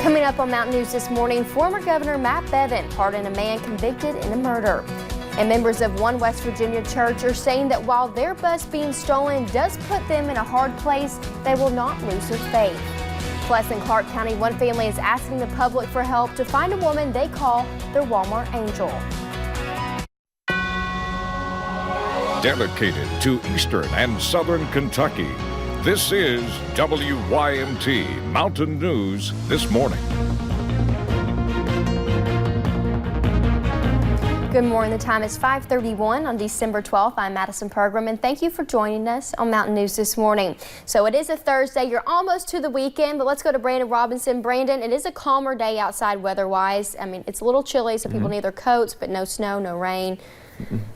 Coming up on Mountain News this morning, former Governor Matt Bevin pardoned a man convicted in a murder. And members of one West Virginia church are saying that while their bus being stolen does put them in a hard place, they will not lose their faith. Plus, in Clark County, one family is asking the public for help to find a woman they call their Walmart angel. Dedicated to Eastern and Southern Kentucky, this is WYMT Mountain News This Morning. Good morning. The time is 5:31 on December 12th. I'm Madison Pergram, and thank you for joining us on Mountain News This Morning. So it is a Thursday. You're almost to the weekend, but let's go to Brandon Robinson. Brandon, it is a calmer day outside weather-wise. I mean, it's a little chilly, so people need their coats, but no snow, no rain.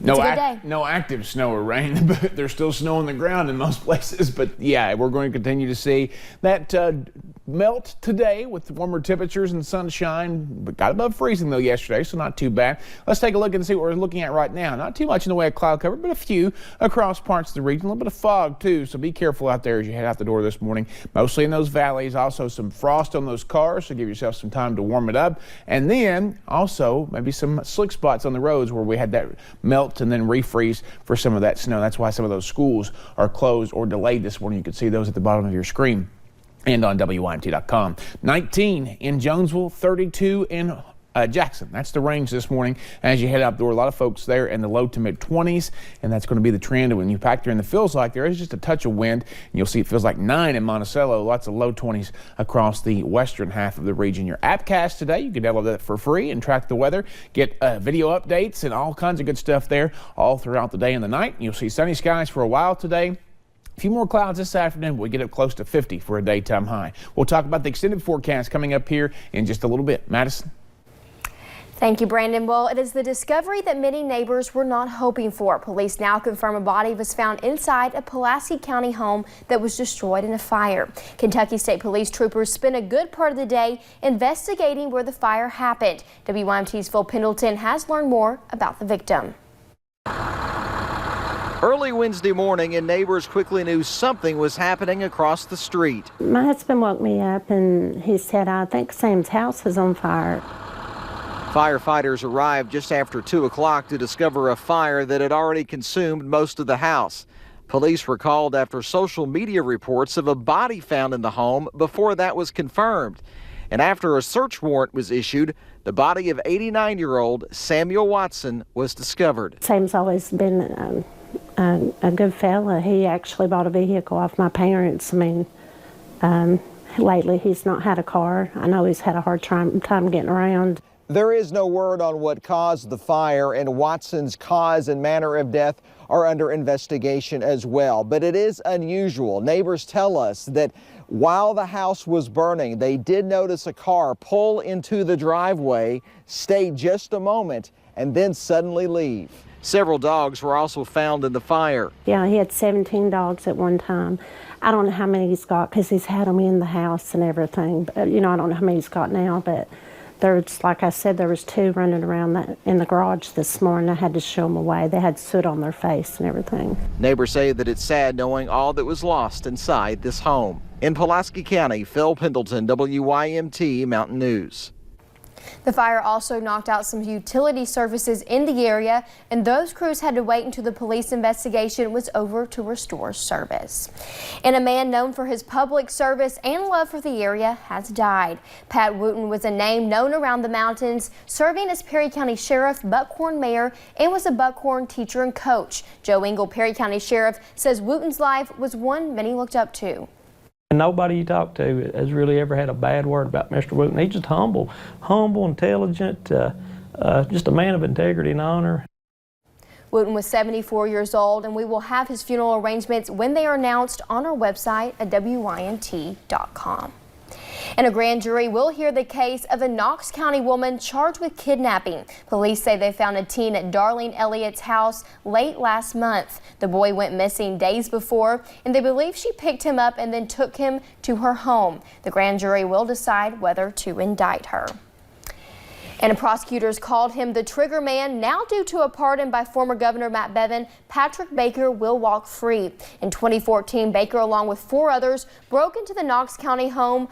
No active snow or rain, but there's still snow on the ground in most places. But yeah, we're going to continue to see that melt today with warmer temperatures and sunshine. But got above freezing though yesterday, so not too bad. Let's take a look and see what we're looking at right now. Not too much in the way of cloud cover, but a few across parts of the region. A little bit of fog too, so be careful out there as you head out the door this morning. Mostly in those valleys. Also some frost on those cars, so give yourself some time to warm it up. And then also maybe some slick spots on the roads where we had that melt and then refreeze for some of that snow. That's why some of those schools are closed or delayed this morning. You can see those at the bottom of your screen and on WYMT.com. 19 in Jonesville, 32 in Jackson. That's the range this morning as you head out the door. A lot of folks there in the low to mid 20s, and that's going to be the trend. When you factor in the feels like there is just a touch of wind, and you'll see it feels like 9 in Monticello. Lots of low 20s across the western half of the region. Your appcast today, you can download that for free and track the weather, get video updates and all kinds of good stuff there all throughout the day and the night. You'll see sunny skies for a while today. A few more clouds this afternoon. We get up close to 50 for a daytime high. We'll talk about the extended forecast coming up here in just a little bit. Madison. Thank you, Brandon. Well, it is the discovery that many neighbors were not hoping for. Police now confirm a body was found inside a Pulaski County home that was destroyed in a fire. Kentucky State Police troopers spent a good part of the day investigating where the fire happened. WYMT's Phil Pendleton has learned more about the victim. Early Wednesday morning, and neighbors quickly knew something was happening across the street. My husband woke me up and he said, I think Sam's house is on fire. Firefighters arrived just after 2 o'clock to discover a fire that had already consumed most of the house. Police were called after social media reports of a body found in the home before that was confirmed. And after a search warrant was issued, the body of 89-year-old Samuel Watson was discovered. Sam's always been a good fella. He actually bought a vehicle off my parents. I mean, lately he's not had a car. I know he's had a hard time getting around. There is no word on what caused the fire, and Watson's cause and manner of death are under investigation as well. But it is unusual. Neighbors tell us that while the house was burning, they did notice a car pull into the driveway, stay just a moment, and then suddenly leave. Several dogs were also found in the fire. Yeah, he had 17 dogs at one time. I don't know how many he's got because he's had them in the house and everything. But, you know, I don't know how many he's got now, but there's, like I said, there was 2 running around in the garage this morning. I had to show them away. They had soot on their face and everything. Neighbors say that it's sad knowing all that was lost inside this home. In Pulaski County, Phil Pendleton, WYMT Mountain News. The fire also knocked out some utility services in the area, and those crews had to wait until the police investigation was over to restore service. And a man known for his public service and love for the area has died. Pat Wooten was a name known around the mountains, serving as Perry County Sheriff, Buckhorn Mayor, and was a Buckhorn teacher and coach. Joe Engel, Perry County Sheriff, says Wooten's life was one many looked up to. Nobody you talk to has really ever had a bad word about Mr. Wooten. He's just humble, intelligent, just a man of integrity and honor. Wooten was 74 years old, and we will have his funeral arrangements when they are announced on our website at WYMT.com. And a grand jury will hear the case of a Knox County woman charged with kidnapping. Police say they found a teen at Darlene Elliott's house late last month. The boy went missing days before, and they believe she picked him up and then took him to her home. The grand jury will decide whether to indict her. And prosecutors called him the trigger man. Now, due to a pardon by former Governor Matt Bevin, Patrick Baker will walk free. In 2014, Baker, along with 4 others, broke into the Knox County home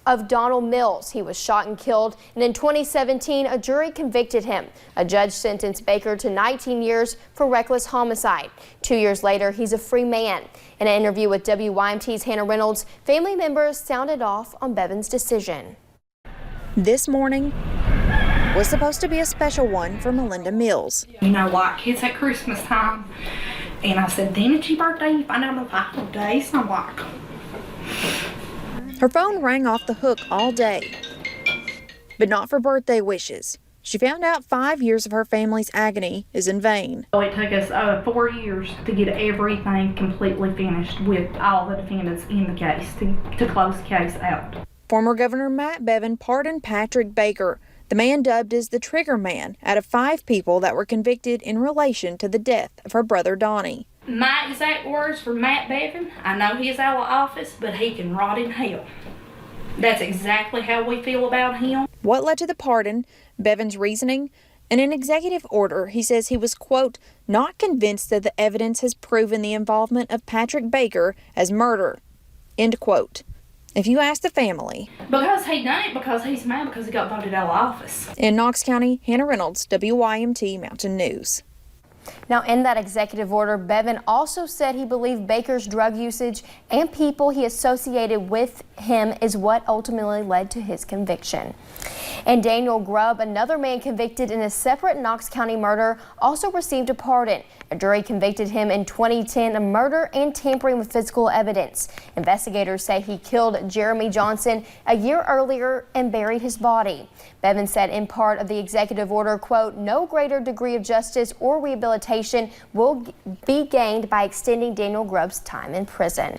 of Donald Mills. He was shot and killed, and in 2017, a jury convicted him. A judge sentenced Baker to 19 years for reckless homicide. 2 years later, he's a free man. In an interview with WYMT's Hannah Reynolds, family members sounded off on Bevan's decision. This morning was supposed to be a special one for Melinda Mills. You know, like it's at Christmas time, and I said, then it's your birthday, you find out on 5 days, and I'm like... Her phone rang off the hook all day, but not for birthday wishes. She found out 5 years of her family's agony is in vain. It took us 4 years to get everything completely finished with all the defendants in the case, to close the case out. Former Governor Matt Bevin pardoned Patrick Baker, the man dubbed as the trigger man, out of 5 people that were convicted in relation to the death of her brother Donnie. My exact words for Matt Bevin, I know he's out of office, but he can rot in hell. That's exactly how we feel about him. What led to the pardon, Bevin's reasoning? In an executive order, he says he was, quote, not convinced that the evidence has proven the involvement of Patrick Baker as murder, end quote. If you ask the family. Because he done it, because he's mad, because he got voted out of office. In Knox County, Hannah Reynolds, WYMT Mountain News. Now, in that executive order, Bevin also said he believed Baker's drug usage and people he associated with him is what ultimately led to his conviction. And Daniel Grubb, another man convicted in a separate Knox County murder, also received a pardon. A jury convicted him in 2010 of murder and tampering with physical evidence. Investigators say he killed Jeremy Johnson a year earlier and buried his body. Bevin said in part of the executive order, quote, no greater degree of justice or rehabilitation will be gained by extending Daniel Grubb's time in prison.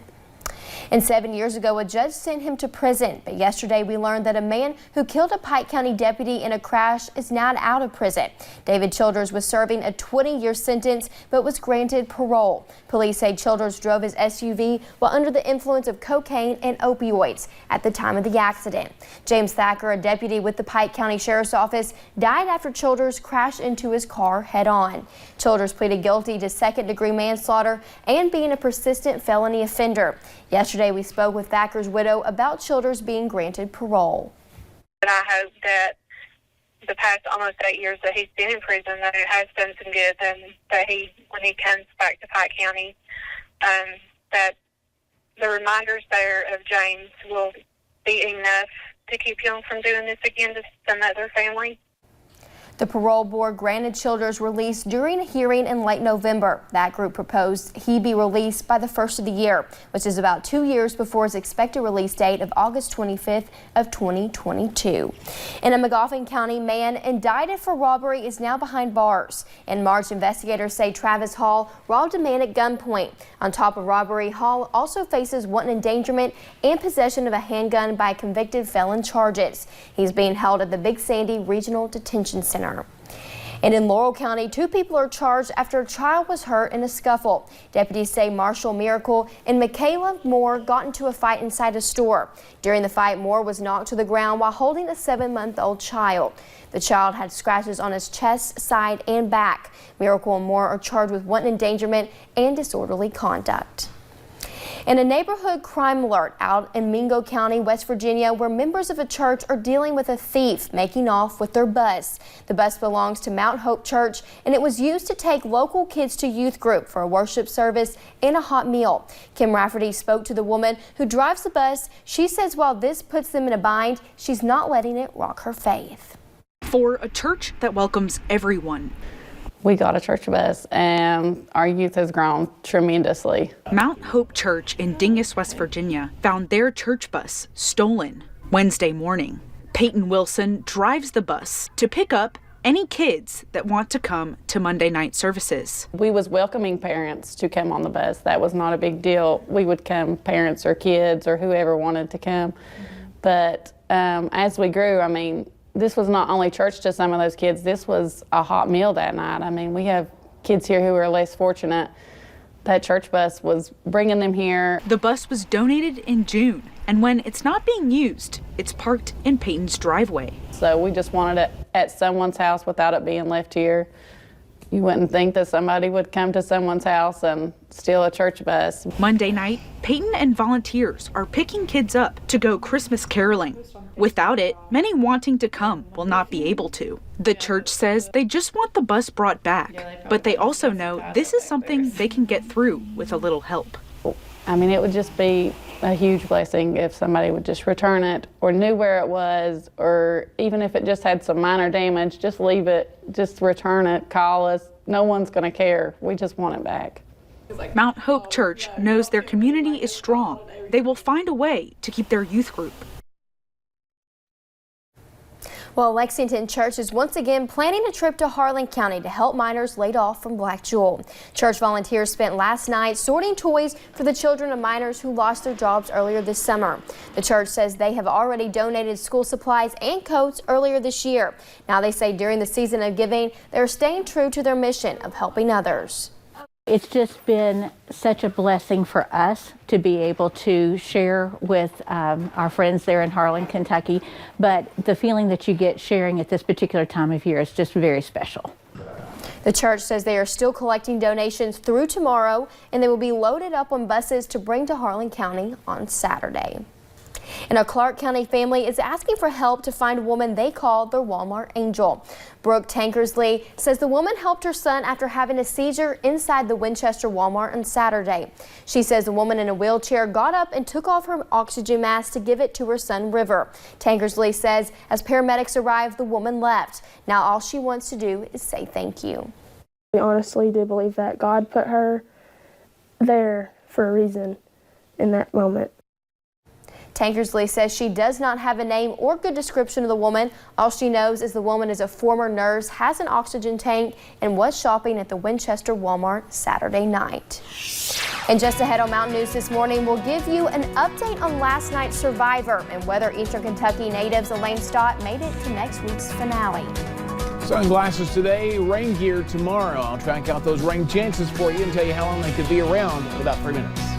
And 7 years ago, a judge sent him to prison. But yesterday, we learned that a man who killed a Pike County deputy in a crash is now out of prison. David Childress was serving a 20-year sentence, but was granted parole. Police say Childress drove his SUV while under the influence of cocaine and opioids at the time of the accident. James Thacker, a deputy with the Pike County Sheriff's Office, died after Childress crashed into his car head-on. Childress pleaded guilty to second-degree manslaughter and being a persistent felony offender. Yesterday, we spoke with Thacker's widow about Childress being granted parole. I hope that the past almost 8 years that he's been in prison, that it has done some good, and that when he comes back to Pike County, that the reminders there of James will be enough to keep him from doing this again to some other family. The parole board granted Childress release during a hearing in late November. That group proposed he be released by the first of the year, which is about 2 years before his expected release date of August 25th of 2022. In a Magoffin County man indicted for robbery is now behind bars. In March, investigators say Travis Hall robbed a man at gunpoint. On top of robbery, Hall also faces wanton endangerment and possession of a handgun by convicted felon charges. He's being held at the Big Sandy Regional Detention Center. And in Laurel County, 2 people are charged after a child was hurt in a scuffle. Deputies say Marshall Miracle and Michaela Moore got into a fight inside a store. During the fight, Moore was knocked to the ground while holding a 7-month-old child. The child had scratches on his chest, side, and back. Miracle and Moore are charged with wanton endangerment and disorderly conduct. And a neighborhood crime alert out in Mingo County, West Virginia, where members of a church are dealing with a thief making off with their bus. The bus belongs to Mount Hope Church, and it was used to take local kids to youth group for a worship service and a hot meal. Kim Rafferty spoke to the woman who drives the bus. She says while this puts them in a bind, she's not letting it rock her faith. For a church that welcomes everyone. We got a church bus and our youth has grown tremendously. Mount Hope Church in Dingus, West Virginia found their church bus stolen Wednesday morning. Peyton Wilson drives the bus to pick up any kids that want to come to Monday night services. We was welcoming parents to come on the bus. That was not a big deal. We would come, parents or kids or whoever wanted to come. But as we grew, I mean, this was not only church to some of those kids, this was a hot meal that night. I mean, we have kids here who are less fortunate. That church bus was bringing them here. The bus was donated in June, and when it's not being used, it's parked in Peyton's driveway. So we just wanted it at someone's house without it being left here You wouldn't think that somebody would come to someone's house and steal a church bus. Monday night, Peyton and volunteers are picking kids up to go Christmas caroling. Without it, many wanting to come will not be able to. The church says they just want the bus brought back, but they also know this is something they can get through with a little help. I mean, it would just be a huge blessing if somebody would just return it or knew where it was, or even if it just had some minor damage, just leave it, just return it, call us. No one's going to care. We just want it back. Mount Hope Church knows their community is strong. They will find a way to keep their youth group. Well, Lexington Church is once again planning a trip to Harlan County to help minors laid off from Black Jewel. Church volunteers spent last night sorting toys for the children of minors who lost their jobs earlier this summer. The church says they have already donated school supplies and coats earlier this year. Now they say during the season of giving, they're staying true to their mission of helping others. It's just been such a blessing for us to be able to share with our friends there in Harlan, Kentucky. But the feeling that you get sharing at this particular time of year is just very special. The church says they are still collecting donations through tomorrow, and they will be loaded up on buses to bring to Harlan County on Saturday. And a Clark County family is asking for help to find a woman they call their Walmart angel. Brooke Tankersley says the woman helped her son after having a seizure inside the Winchester Walmart on Saturday. She says the woman in a wheelchair got up and took off her oxygen mask to give it to her son River. Tankersley says as paramedics arrived, the woman left. Now all she wants to do is say thank you. We honestly do believe that God put her there for a reason in that moment. Tankersley says she does not have a name or good description of the woman. All she knows is the woman is a former nurse, has an oxygen tank, and was shopping at the Winchester Walmart Saturday night. And just ahead on Mountain News this morning, we'll give you an update on last night's Survivor and whether Eastern Kentucky natives Elaine Stott made it to next week's finale. Sunglasses today, rain gear tomorrow. I'll track out those rain chances for you and tell you how long they could be around in about 3 minutes.